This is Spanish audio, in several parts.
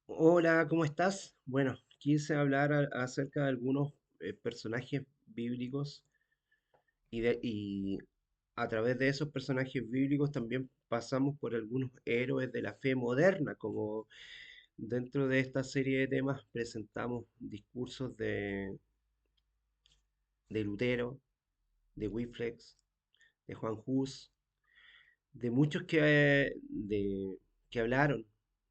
Hola, ¿cómo estás? Bueno, quise hablar acerca de algunos personajes bíblicos y a través de esos personajes bíblicos también pasamos por algunos héroes de la fe moderna, como dentro de esta serie de temas presentamos discursos de Lutero, de Wycliffe, de Juan Hus, de muchos que hablaron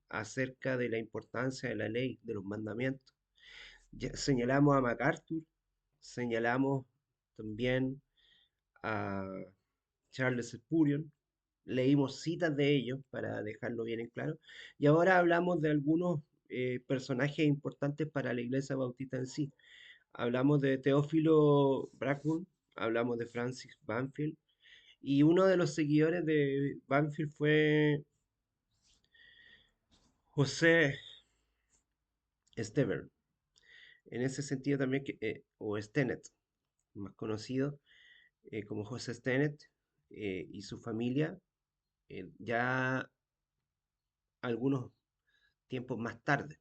acerca de la importancia de la ley, de los mandamientos. Señalamos a MacArthur, señalamos también a Charles Spurgeon, leímos citas de ellos para dejarlo bien en claro, y ahora hablamos de algunos personajes importantes para la Iglesia Bautista en sí. Hablamos de Teófilo Brackburn, hablamos de Francis Banfield, y uno de los seguidores de Banfield fue José Stevens. En ese sentido también, o Stennett, más conocido, como José Stenet y su familia, ya algunos tiempos más tarde.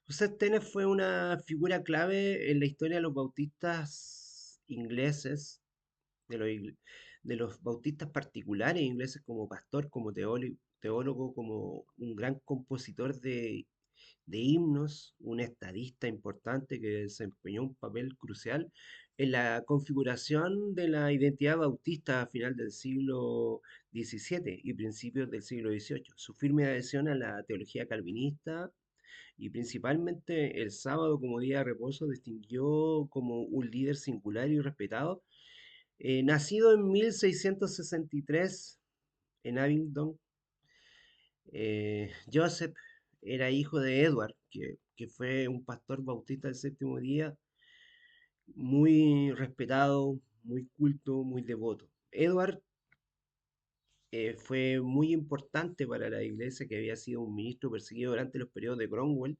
José Stenet fue una figura clave en la historia de los bautistas ingleses, de los, de los bautistas particulares ingleses como pastor, como teólogo, como un gran compositor de himnos, un estadista importante que desempeñó un papel crucial en la configuración de la identidad bautista a final del siglo XVII y principios del siglo XVIII. Su firme adhesión a la teología calvinista y principalmente el sábado como día de reposo distinguió como un líder singular y respetado. Nacido en 1663 en Abingdon, Joseph era hijo de Edward, que fue un pastor bautista del séptimo día, muy respetado, muy culto, muy devoto. Edward fue muy importante para la iglesia, que había sido un ministro perseguido durante los periodos de Cromwell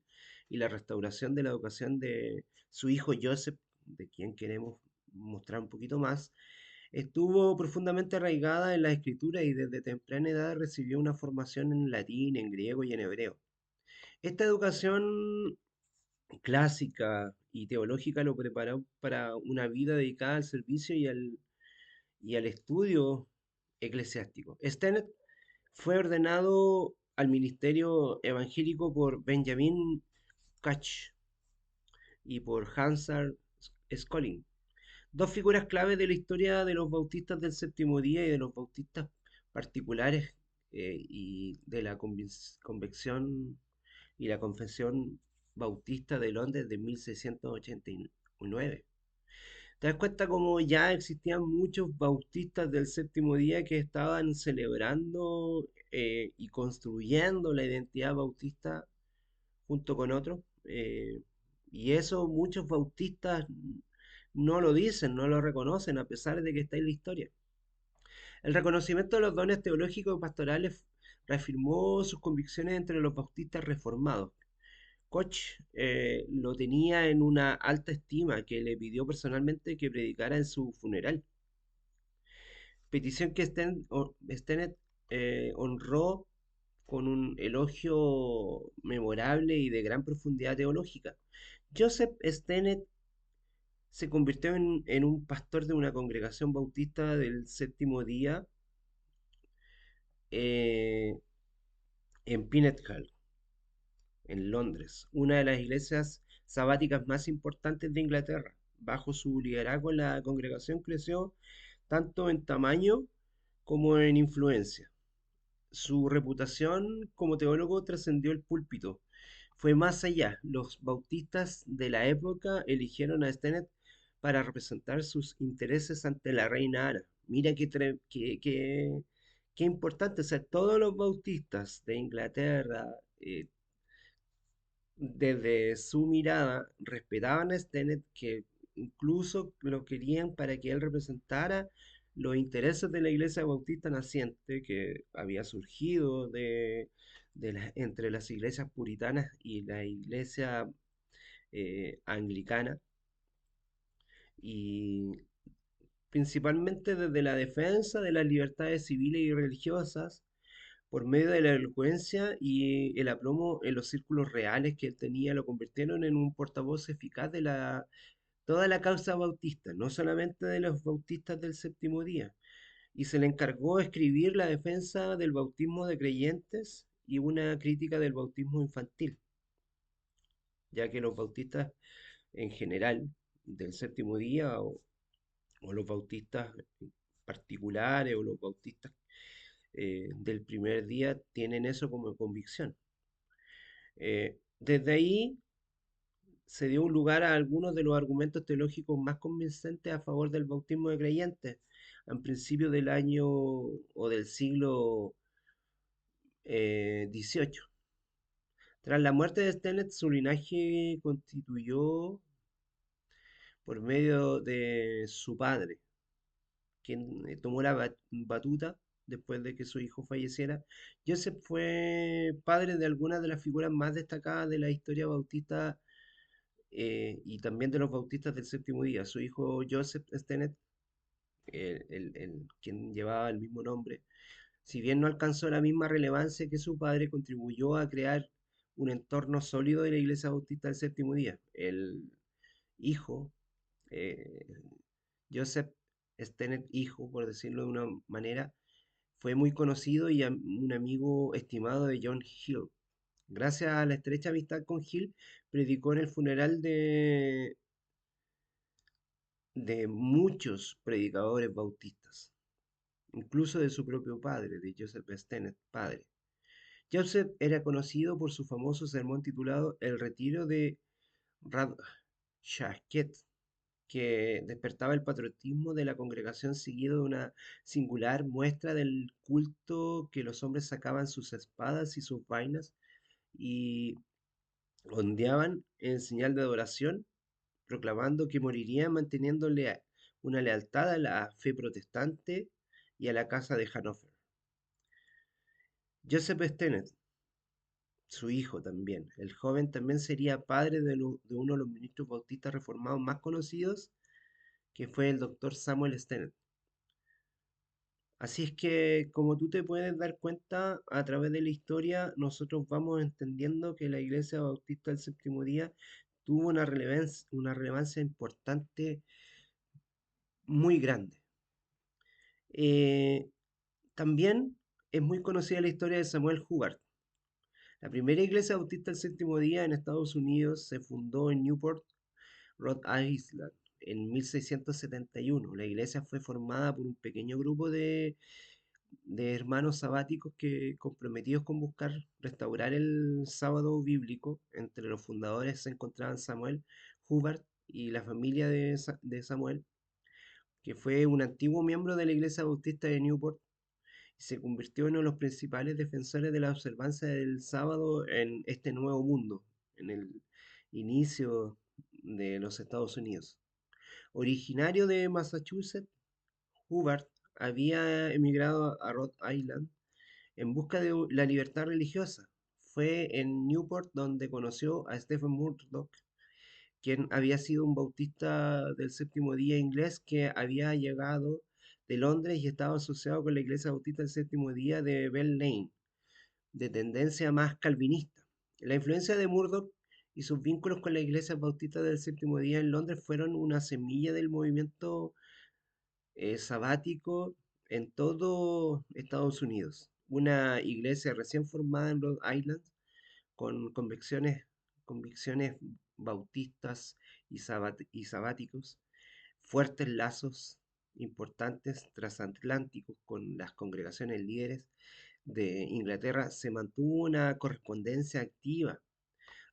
y la restauración de la educación de su hijo Joseph, de quien queremos mostrar un poquito más. Estuvo profundamente arraigada en la escritura y desde temprana edad recibió una formación en latín, en griego y en hebreo. Esta educación clásica y teológica lo preparó para una vida dedicada al servicio y al estudio eclesiástico. Stennett fue ordenado al ministerio evangélico por Benjamin Catch y por Hansard Scholling, dos figuras clave de la historia de los bautistas del séptimo día y de los bautistas particulares y de la convección y la Confesión Bautista de Londres de 1689. Te das cuenta como ya existían muchos bautistas del séptimo día que estaban celebrando y construyendo la identidad bautista junto con otros. Y eso muchos bautistas no lo dicen, no lo reconocen, a pesar de que está en la historia. El reconocimiento de los dones teológicos y pastorales reafirmó sus convicciones entre los bautistas reformados. Koch lo tenía en una alta estima que le pidió personalmente que predicara en su funeral. Petición que Stennett honró con un elogio memorable y de gran profundidad teológica. Joseph Stennett se convirtió en un pastor de una congregación bautista del séptimo día eh, en Pinnet Hall, en Londres, una de las iglesias sabáticas más importantes de Inglaterra. Bajo su liderazgo, la congregación creció tanto en tamaño como en influencia. Su reputación como teólogo trascendió el púlpito. Fue más allá. Los bautistas de la época eligieron a Stennett para representar sus intereses ante la reina Ana. Mira qué importante. O sea, todos los bautistas de Inglaterra, desde su mirada, respetaban a Stennett, que incluso lo querían para que él representara los intereses de la iglesia bautista naciente que había surgido entre las iglesias puritanas y la iglesia anglicana, y principalmente desde la defensa de las libertades civiles y religiosas, Por medio de la elocuencia y el aplomo en los círculos reales que él tenía, lo convirtieron en un portavoz eficaz de toda la causa bautista, no solamente de los bautistas del séptimo día. Y se le encargó escribir la defensa del bautismo de creyentes y una crítica del bautismo infantil, ya que los bautistas en general del séptimo día o los bautistas particulares o los bautistas del primer día tienen eso como convicción. Desde ahí se dio un lugar a algunos de los argumentos teológicos más convincentes a favor del bautismo de creyentes, en principio del año o del siglo XVIII. Tras la muerte de Stennett, su linaje constituyó por medio de su padre, quien tomó la batuta después de que su hijo falleciera. Joseph fue padre de algunas de las figuras más destacadas de la historia bautista y también de los bautistas del séptimo día. Su hijo Joseph Stennett, quien llevaba el mismo nombre, si bien no alcanzó la misma relevancia que su padre, contribuyó a crear un entorno sólido de la Iglesia Bautista del séptimo día. El hijo, eh, Joseph Stennett, hijo, por decirlo de una manera, fue muy conocido y un amigo estimado de John Hill. Gracias a la estrecha amistad con Hill, predicó en el funeral de muchos predicadores bautistas, incluso de su propio padre, de Joseph Stennett, padre. Joseph era conocido por su famoso sermón titulado El retiro de Radshasket, que despertaba el patriotismo de la congregación seguido de una singular muestra del culto que los hombres sacaban sus espadas y sus vainas y ondeaban en señal de adoración, proclamando que morirían manteniendo una lealtad a la fe protestante y a la casa de Hannover. Joseph Stennett, su hijo también, el joven también sería padre de uno de los ministros bautistas reformados más conocidos, que fue el doctor Samuel Stennett. Así es que, como tú te puedes dar cuenta, a través de la historia, nosotros vamos entendiendo que la Iglesia Bautista del Séptimo Día tuvo una relevancia importante muy grande. Eh, También es muy conocida la historia de Samuel Hubbard. La primera iglesia bautista del séptimo día en Estados Unidos se fundó en Newport, Rhode Island, en 1671. La iglesia fue formada por un pequeño grupo de hermanos sabáticos que comprometidos con buscar restaurar el sábado bíblico. Entre los fundadores se encontraban Samuel Hubbard y la familia de Samuel, que fue un antiguo miembro de la iglesia bautista de Newport y se convirtió en uno de los principales defensores de la observancia del sábado en este nuevo mundo, en el inicio de los Estados Unidos. Originario de Massachusetts, Hubbard había emigrado a Rhode Island en busca de la libertad religiosa. Fue en Newport donde conoció a Stephen Murdoch, quien había sido un bautista del séptimo día inglés que había llegado de Londres y estaba asociado con la iglesia bautista del séptimo día de Bell Lane, de tendencia más calvinista. La influencia de Murdoch y sus vínculos con la iglesia bautista del séptimo día en Londres fueron una semilla del movimiento sabático en todo Estados Unidos. Una iglesia recién formada en Rhode Island con convicciones bautistas y sabáticos, fuertes lazos importantes transatlánticos con las congregaciones líderes de Inglaterra, se mantuvo una correspondencia activa.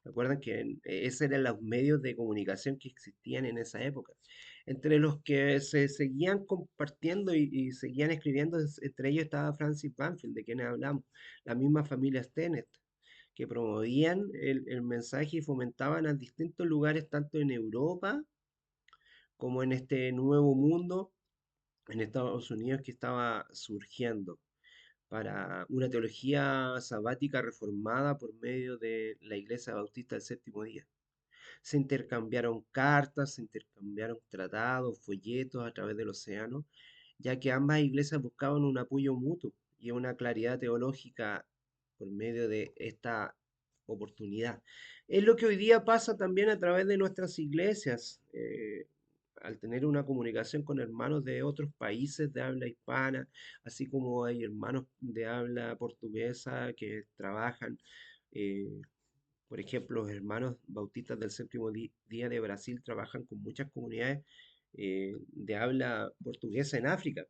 Recuerden que esos eran los medios de comunicación que existían en esa época, entre los que se seguían compartiendo y seguían escribiendo, entre ellos estaba Francis Banfield, de quien hablamos, la misma familia Stennett, que promovían el mensaje y fomentaban a distintos lugares, tanto en Europa como en este nuevo mundo en Estados Unidos que estaba surgiendo para una teología sabática reformada por medio de la Iglesia Bautista del Séptimo Día. Se intercambiaron cartas, se intercambiaron tratados, folletos a través del océano, ya que ambas iglesias buscaban un apoyo mutuo y una claridad teológica por medio de esta oportunidad. Es lo que hoy día pasa también a través de nuestras iglesias. Al tener una comunicación con hermanos de otros países de habla hispana, así como hay hermanos de habla portuguesa que trabajan, eh, por ejemplo, los hermanos bautistas del séptimo día de Brasil trabajan con muchas comunidades de habla portuguesa en África,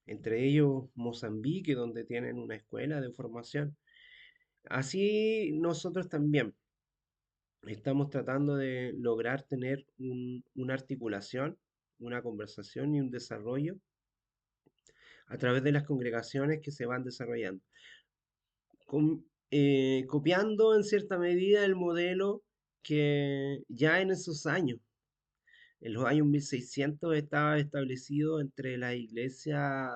entre ellos Mozambique, donde tienen una escuela de formación. Así nosotros también estamos tratando de lograr tener una articulación, una conversación y un desarrollo a través de las congregaciones que se van desarrollando, copiando en cierta medida el modelo que ya en esos años, en los años 1600, estaba establecido entre la iglesia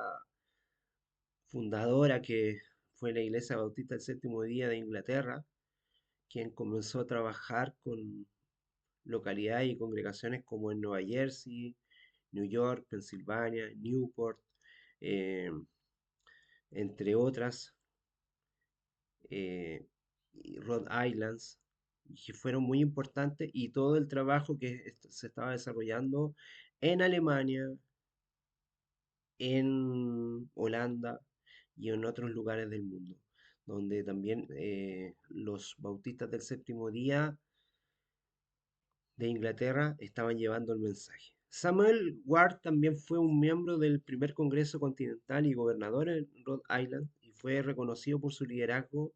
fundadora, que fue la Iglesia Bautista del Séptimo Día de Inglaterra, quien comenzó a trabajar con localidades y congregaciones como en Nueva Jersey, New York, Pensilvania, Newport, eh, entre otras, eh, y Rhode Islands, que fueron muy importantes, y todo el trabajo que se estaba desarrollando en Alemania, en Holanda y en otros lugares del mundo, donde también los bautistas del séptimo día de Inglaterra estaban llevando el mensaje. Samuel Ward también fue un miembro del primer Congreso Continental y gobernador en Rhode Island, y fue reconocido por su liderazgo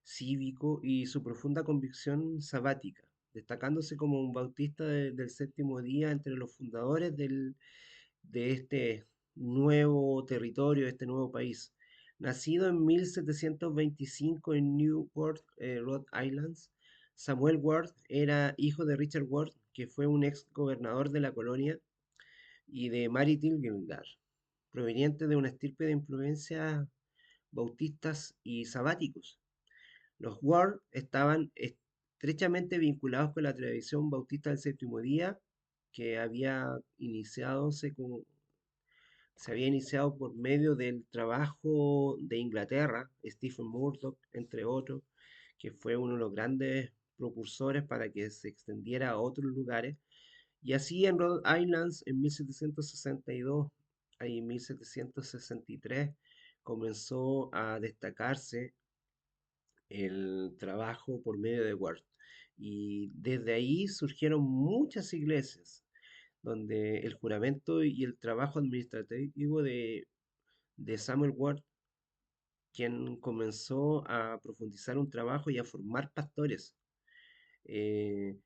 cívico y su profunda convicción sabática, destacándose como un bautista del séptimo día entre los fundadores de este nuevo territorio, de este nuevo país. Nacido en 1725 en Newport, Rhode Island, Samuel Ward era hijo de Richard Ward, que fue un ex gobernador de la colonia, y de Mary Gilgard, proveniente de una estirpe de influencias bautistas y sabáticos. Los Ward estaban estrechamente vinculados con la tradición bautista del séptimo día, que se había iniciado por medio del trabajo de Inglaterra, Stephen Murdoch, entre otros, que fue uno de los grandes propulsores para que se extendiera a otros lugares. Y así en Rhode Island, en 1762 y 1763, comenzó a destacarse el trabajo por medio de Word. Y desde ahí surgieron muchas iglesias donde el juramento y el trabajo administrativo de Samuel Ward, quien comenzó a profundizar un trabajo y a formar pastores. Eh,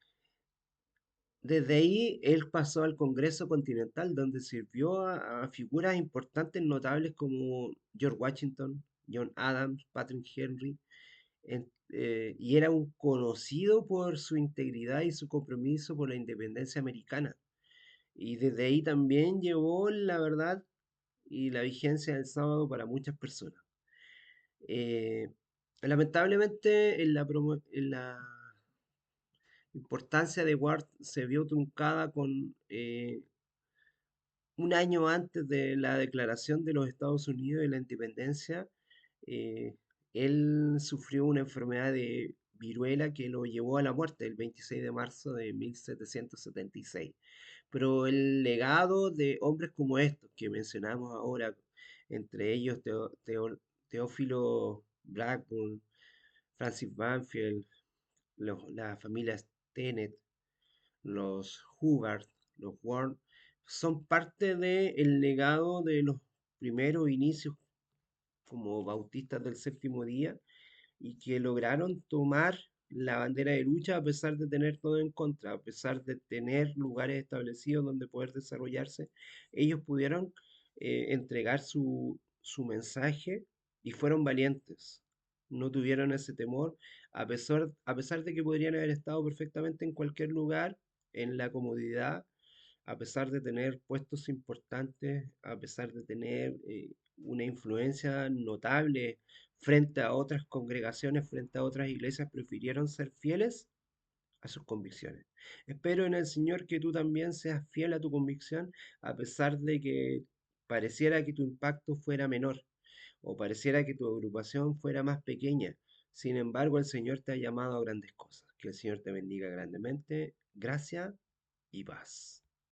Desde ahí él pasó al Congreso Continental, donde sirvió a figuras importantes, notables como George Washington, John Adams, Patrick Henry, y era un conocido por su integridad y su compromiso por la independencia americana. Y desde ahí también llevó la verdad y la vigencia del sábado para muchas personas. Eh, Lamentablemente, en la importancia de Ward se vio truncada con un año antes de la declaración de los Estados Unidos de la independencia. eh, Él sufrió una enfermedad de viruela que lo llevó a la muerte el 26 de marzo de 1776. Pero el legado de hombres como estos que mencionamos ahora, entre ellos Teófilo Blackburn, Francis Banfield, la familia Stennett, los Hubbard, los Warren, son parte del legado de los primeros inicios como bautistas del séptimo día, y que lograron tomar la bandera de lucha a pesar de tener todo en contra, a pesar de tener lugares establecidos donde poder desarrollarse. Ellos pudieron entregar su mensaje y fueron valientes. No tuvieron ese temor, a pesar de que podrían haber estado perfectamente en cualquier lugar, en la comodidad, a pesar de tener puestos importantes, a pesar de tener una influencia notable frente a otras congregaciones, frente a otras iglesias, prefirieron ser fieles a sus convicciones. Espero en el Señor que tú también seas fiel a tu convicción, a pesar de que pareciera que tu impacto fuera menor. o pareciera que tu agrupación fuera más pequeña. Sin embargo, el Señor te ha llamado a grandes cosas. Que el Señor te bendiga grandemente. Gracia y paz.